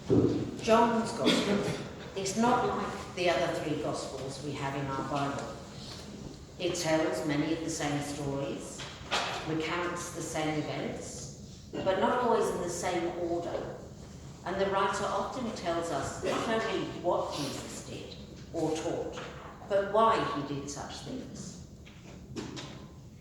John's Gospel is not like the other three Gospels we have in our Bible. It tells many of the same stories, recounts the same events, but not always in the same order. And the writer often tells us not only what Jesus did or taught, but why he did such things.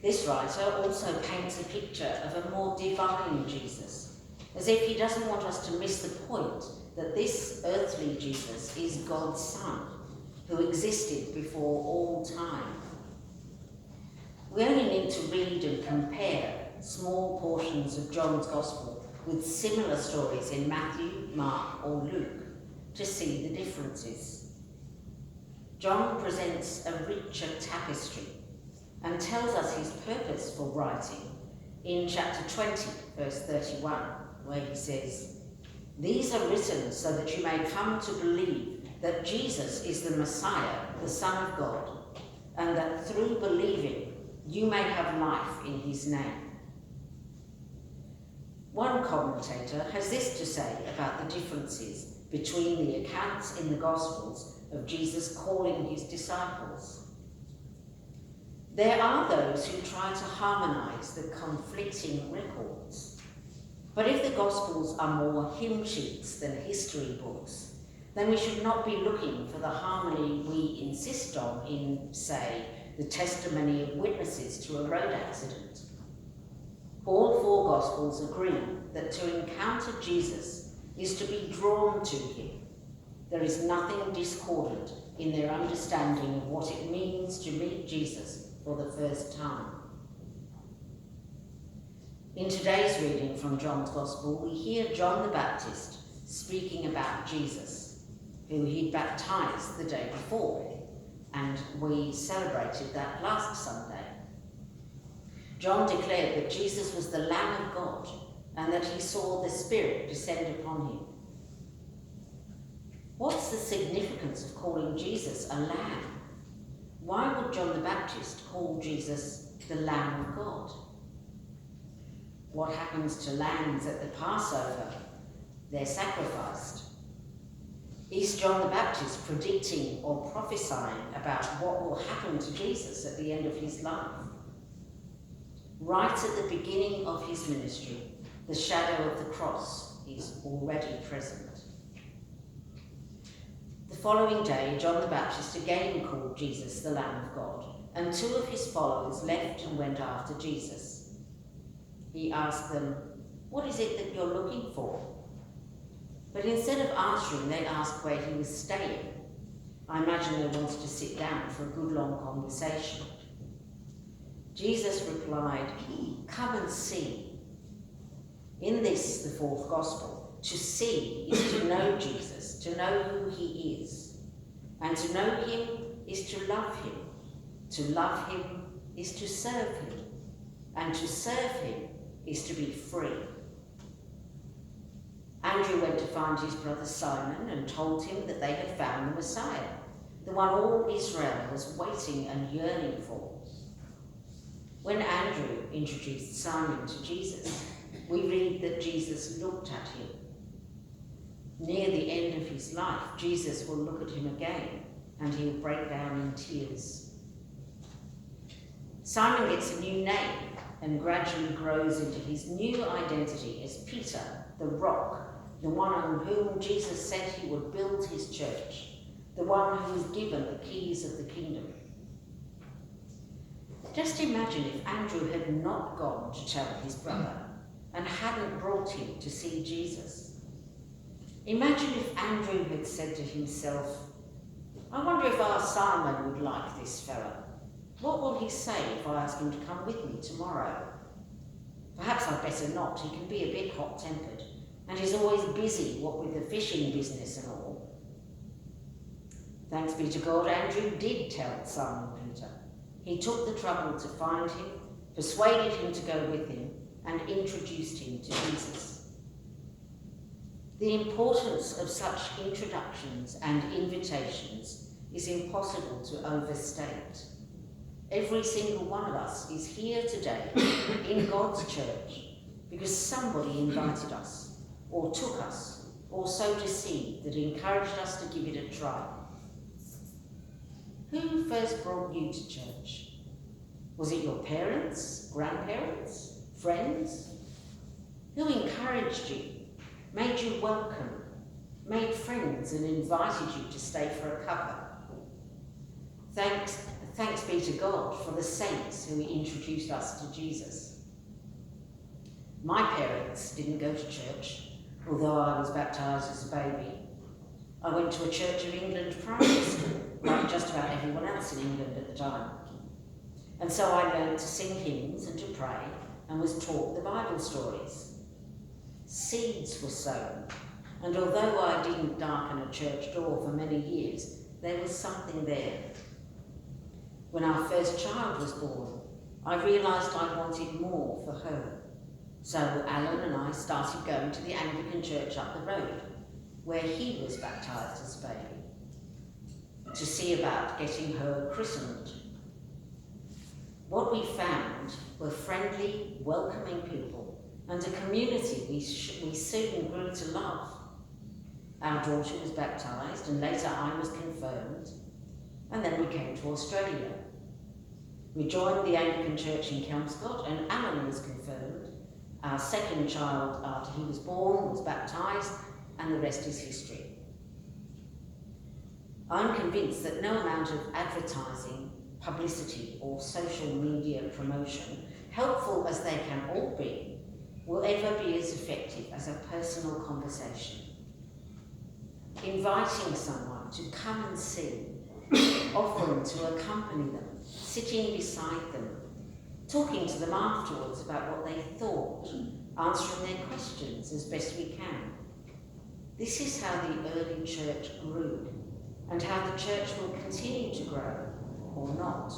This writer also paints a picture of a more divine Jesus, as if he doesn't want us to miss the point that this earthly Jesus is God's Son, who existed before all time. We only need to read and compare small portions of John's Gospel with similar stories in Matthew, Mark, or Luke to see the differences. John presents a richer tapestry and tells us his purpose for writing in chapter 20, verse 31, where he says, "These are written so that you may come to believe that Jesus is the Messiah, the Son of God, and that through believing you may have life in his name." One commentator has this to say about the differences between the accounts in the Gospels of Jesus calling his disciples. There are those who try to harmonise the conflicting records. But if the Gospels are more hymn sheets than history books, then we should not be looking for the harmony we insist on in, say, the testimony of witnesses to a road accident. All four Gospels agree that to encounter Jesus is to be drawn to him. There is nothing discordant in their understanding of what it means to meet Jesus for the first time. In today's reading from John's Gospel, we hear John the Baptist speaking about Jesus, who he'd baptized the day before, and we celebrated that last Sunday. John declared that Jesus was the Lamb of God and that he saw the Spirit descend upon him. What's the significance of calling Jesus a lamb? Why would John the Baptist call Jesus the Lamb of God? What happens to lambs at the Passover? They're sacrificed. Is John the Baptist predicting or prophesying about what will happen to Jesus at the end of his life? Right at the beginning of his ministry, the shadow of the cross is already present. The following day, John the Baptist again called Jesus the Lamb of God, and two of his followers left and went after Jesus. He asked them, "What is it that you're looking for?" But instead of answering, they asked where he was staying. I imagine they wanted to sit down for a good long conversation. Jesus replied, "Come and see." In this, the fourth Gospel, to see is to know Jesus, to know who he is. And to know him is to love him. To love him is to serve him. And to serve him is to be free. Andrew went to find his brother Simon and told him that they had found the Messiah, the one all Israel was waiting and yearning for. When Andrew introduced Simon to Jesus, we read that Jesus looked at him. Near the end of his life, Jesus will look at him again and he'll break down in tears. Simon gets a new name and gradually grows into his new identity as Peter, the rock, the one on whom Jesus said he would build his church, the one who was given the keys of the kingdom. Just imagine if Andrew had not gone to tell his brother and hadn't brought him to see Jesus. Imagine if Andrew had said to himself, "I wonder if our Simon would like this fellow. What will he say if I ask him to come with me tomorrow? Perhaps I'd better not, he can be a bit hot-tempered, and he's always busy, what with the fishing business and all." Thanks be to God, Andrew did tell Simon Peter. He took the trouble to find him, persuaded him to go with him, and introduced him to Jesus. The importance of such introductions and invitations is impossible to overstate. Every single one of us is here today in God's church because somebody invited us, or took us, or sowed a seed that encouraged us to give it a try? Who first brought you to church? Was it your parents, grandparents, friends? Who encouraged you, made you welcome, made friends and invited you to stay for a cuppa? Thanks be to God for the saints who introduced us to Jesus. My parents didn't go to church, although I was baptised as a baby. I went to a Church of England primary school, like just about everyone else in England at the time. And so I learned to sing hymns and to pray and was taught the Bible stories. Seeds were sown, and although I didn't darken a church door for many years, there was something there. When our first child was born, I realised I wanted more for her. So Alan and I started going to the Anglican church up the road, where he was baptised as a baby, to see about getting her christened. What we found were friendly, welcoming people and a community we soon grew to love. Our daughter was baptised and later I was confirmed, and then we came to Australia. We joined the Anglican Church in Kelmscott and Alan was confirmed. Our second child after he was born was baptised, and the rest is history. I'm convinced that no amount of advertising, publicity or social media promotion, helpful as they can all be, will ever be as effective as a personal conversation. Inviting someone to come and see, offering to accompany them, sitting beside them, talking to them afterwards about what they thought, answering their questions as best we can. This is how the early church grew, and how the church will continue to grow, or not.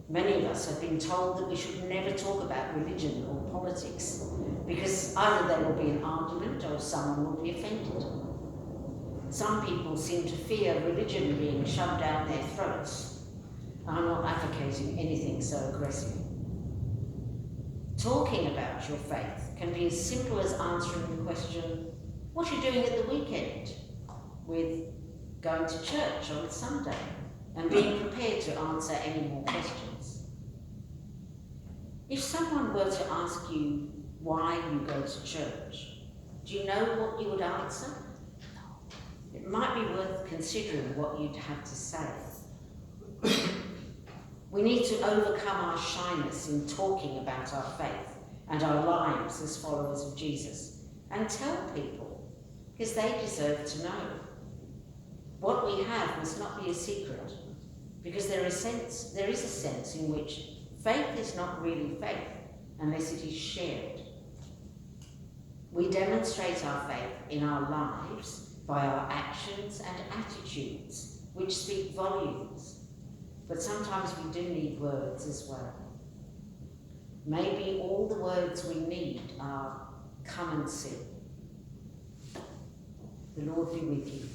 Many of us have been told that we should never talk about religion or politics, because either there will be an argument or someone will be offended. Some people seem to fear religion being shoved down their throats. I'm not advocating anything so aggressive. Talking about your faith can be as simple as answering the question, what are you doing at the weekend? With going to church on Sunday and being prepared to answer any more questions. If someone were to ask you why you go to church, do you know what you would answer? It might be worth considering what you'd have to say. We need to overcome our shyness in talking about our faith and our lives as followers of Jesus and tell people, because they deserve to know. What we have must not be a secret, because there is a sense in which faith is not really faith unless it is shared. We demonstrate our faith in our lives by our actions and attitudes, which speak volumes. But sometimes we do need words as well. Maybe all the words we need are come and see. The Lord be with you.